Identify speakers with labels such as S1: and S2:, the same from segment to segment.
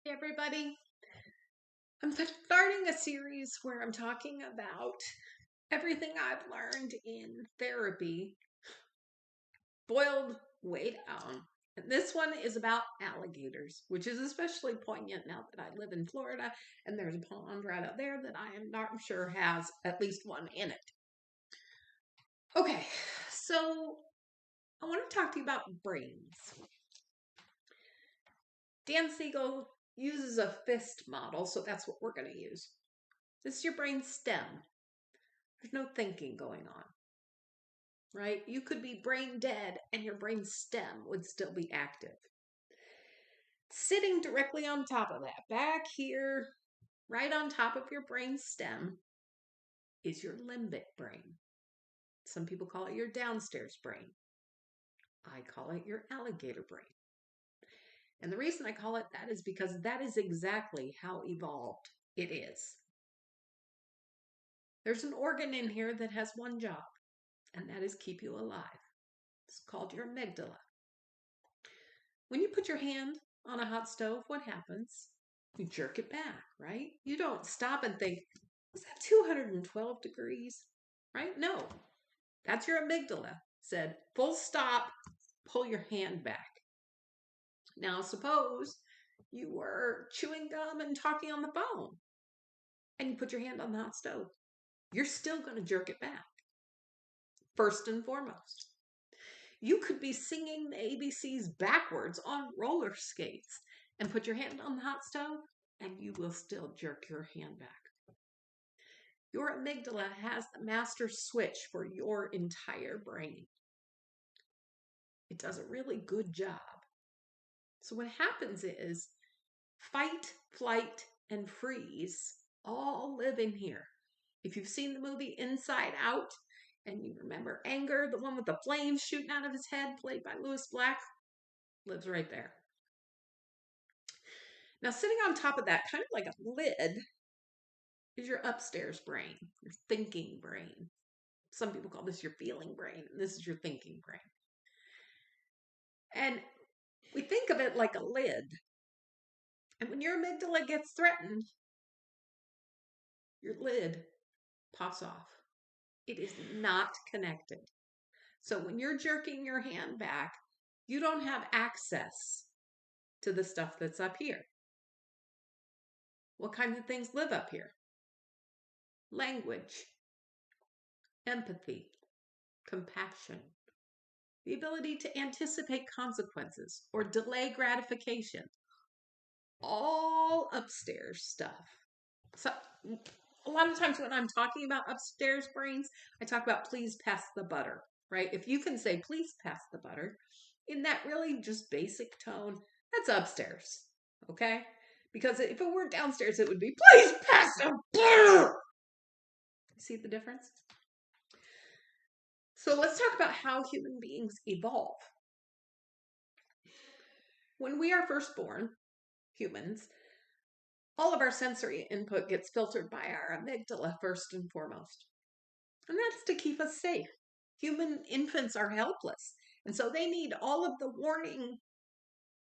S1: Hey everybody. I'm starting a series where I'm talking about everything I've learned in therapy boiled way down. And this one is about alligators, which is especially poignant now that I live in Florida and there's a pond right out there that I am not sure has at least one in it. Okay, so I want to talk to you about brains. Dan Siegel uses a fist model, so that's what we're going to use. This is your brain stem. There's no thinking going on, right? You could be brain dead and your brain stem would still be active. Sitting directly on top of that, back here, right on top of your brain stem, is your limbic brain. Some people call it your downstairs brain. I call it your alligator brain. And the reason I call it that is because that is exactly how evolved it is. There's an organ in here that has one job, and that is keep you alive. It's called your amygdala. When you put your hand on a hot stove, what happens? You jerk it back, right? You don't stop and think, was that 212 degrees? Right? No. That's your amygdala. Said, full stop, pull your hand back. Now, suppose you were chewing gum and talking on the phone, and you put your hand on the hot stove. You're still going to jerk it back, first and foremost. You could be singing the ABCs backwards on roller skates and put your hand on the hot stove, and you will still jerk your hand back. Your amygdala has the master switch for your entire brain. It does a really good job. So what happens is fight, flight, and freeze all live in here. If you've seen the movie Inside Out, and you remember Anger, the one with the flames shooting out of his head, played by Louis Black, lives right there. Now, sitting on top of that, kind of like a lid, is your upstairs brain, your thinking brain. Some people call this your feeling brain, and this is your thinking brain. And we think of it like a lid. And when your amygdala gets threatened, your lid pops off. It is not connected. So when you're jerking your hand back, you don't have access to the stuff that's up here. What kinds of things live up here? Language, empathy, compassion, the ability to anticipate consequences or delay gratification. All upstairs stuff. So a lot of times when I'm talking about upstairs brains, I talk about please pass the butter, right? If you can say please pass the butter in that really just basic tone, that's upstairs, okay? Because if it were downstairs, it would be please pass the butter. See the difference? So let's talk about how human beings evolve. When we are first born, humans, all of our sensory input gets filtered by our amygdala first and foremost. And that's to keep us safe. Human infants are helpless, and so they need all of the warning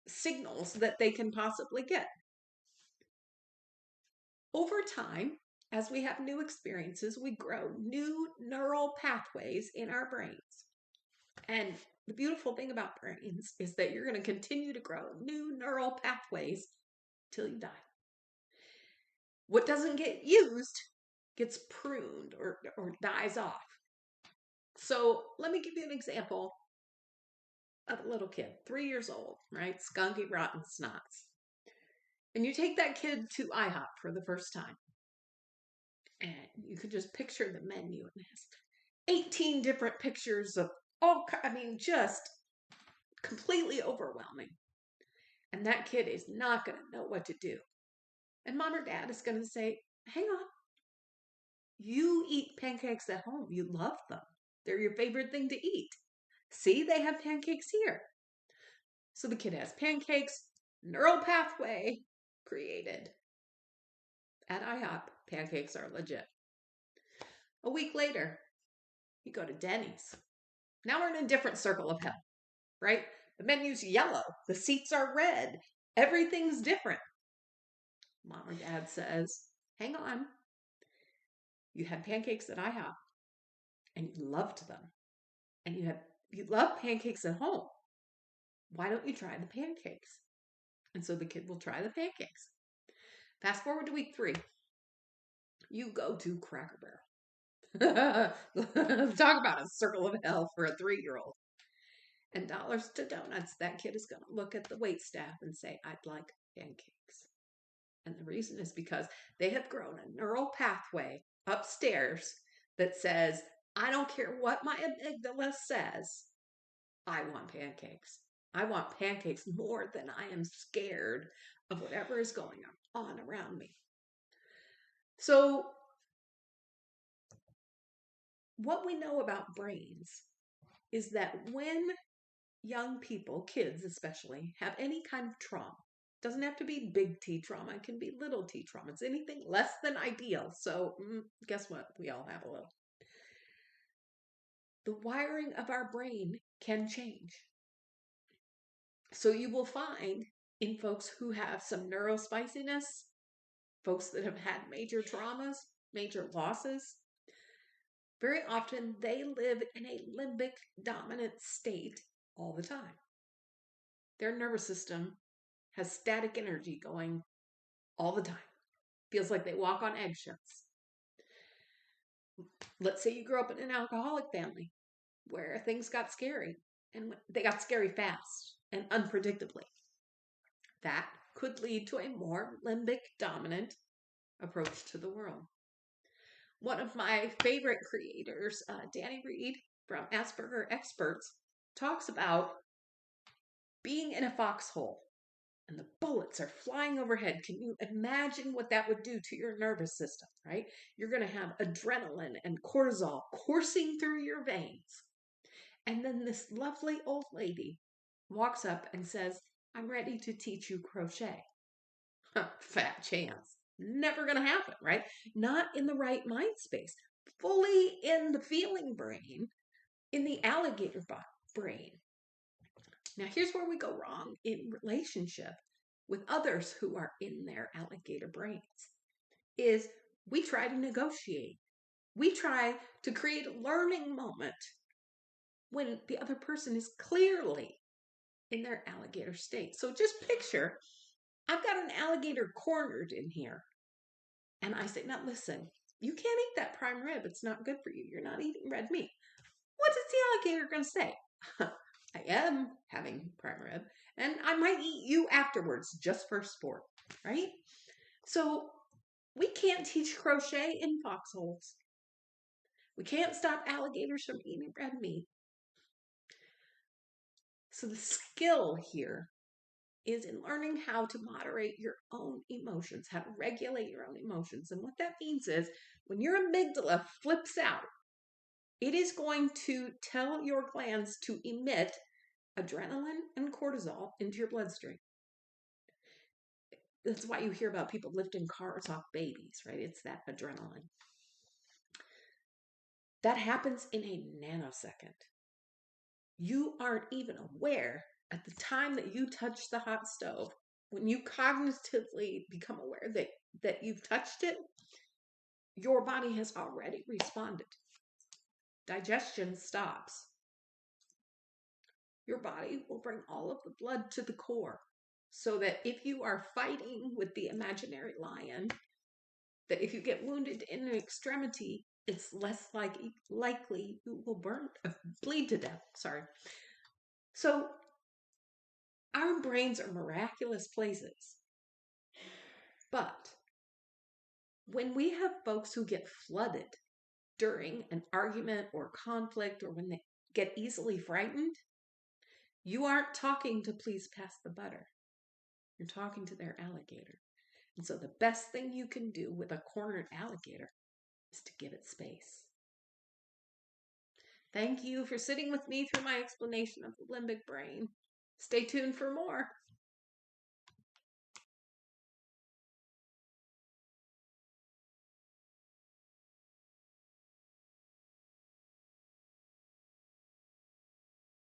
S1: signals that they can possibly get. Over time, as we have new experiences, we grow new neural pathways in our brains. And the beautiful thing about brains is that you're going to continue to grow new neural pathways till you die. What doesn't get used gets pruned or dies off. So let me give you an example of a little kid, 3 years old, right? Skunky, rotten snots. And you take that kid to IHOP for the first time. And you could just picture the menu, and it has 18 different pictures of all, just completely overwhelming. And that kid is not going to know what to do. And mom or dad is going to say, hang on. You eat pancakes at home. You love them. They're your favorite thing to eat. See, they have pancakes here. So the kid has pancakes, neural pathway created. At IHOP, pancakes are legit. A week later, you go to Denny's. Now we're in a different circle of hell, right? The menu's yellow. The seats are red. Everything's different. Mom or dad says, hang on, you had pancakes at IHOP and you loved them. And you love pancakes at home. Why don't you try the pancakes? And so the kid will try the pancakes. Fast forward to week 3. You go to Cracker Barrel. Talk about a circle of hell for a 3-year-old. And dollars to donuts, that kid is going to look at the wait staff and say, I'd like pancakes. And the reason is because they have grown a neural pathway upstairs that says, I don't care what my amygdala says, I want pancakes. I want pancakes more than I am scared of whatever is going on around me. So, what we know about brains is that when young people, kids especially, have any kind of trauma, doesn't have to be big T trauma, it can be little t trauma. It's anything less than ideal. So, guess what? We all have a little. The wiring of our brain can change. So, you will find in folks who have some neurospiciness, folks that have had major traumas, major losses, very often they live in a limbic dominant state all the time. Their nervous system has static energy going all the time. Feels like they walk on eggshells. Let's say you grew up in an alcoholic family where things got scary and they got scary fast and unpredictably. That could lead to a more limbic dominant approach to the world. One of my favorite creators, Danny Reed from Asperger Experts, talks about being in a foxhole and the bullets are flying overhead. Can you imagine what that would do to your nervous system, right? You're going to have adrenaline and cortisol coursing through your veins. And then this lovely old lady walks up and says, I'm ready to teach you crochet. Fat chance. Never going to happen, right? Not in the right mind space. Fully in the feeling brain, in the alligator brain. Now, here's where we go wrong in relationship with others who are in their alligator brains is we try to negotiate. We try to create a learning moment when the other person is clearly in their alligator state. So just picture, I've got an alligator cornered in here. And I say, now listen, you can't eat that prime rib. It's not good for you. You're not eating red meat. What is the alligator going to say? I am having prime rib, and I might eat you afterwards just for sport, right? So we can't teach crochet in foxholes. We can't stop alligators from eating red meat. So the skill here is in learning how to moderate your own emotions, how to regulate your own emotions. And what that means is when your amygdala flips out, it is going to tell your glands to emit adrenaline and cortisol into your bloodstream. That's why you hear about people lifting cars off babies, right? It's that adrenaline. That happens in a nanosecond. You aren't even aware at the time that you touch the hot stove. When you cognitively become aware that you've touched it, your body has already responded. Digestion stops. Your body will bring all of the blood to the core so that if you are fighting with the imaginary lion, that if you get wounded in an extremity, it's less likely you will bleed to death. Sorry. So our brains are miraculous places. But when we have folks who get flooded during an argument or conflict, or when they get easily frightened, you aren't talking to please pass the butter. You're talking to their alligator. And so the best thing you can do with a cornered alligator is to give it space. Thank you for sitting with me through my explanation of the limbic brain. Stay tuned for more.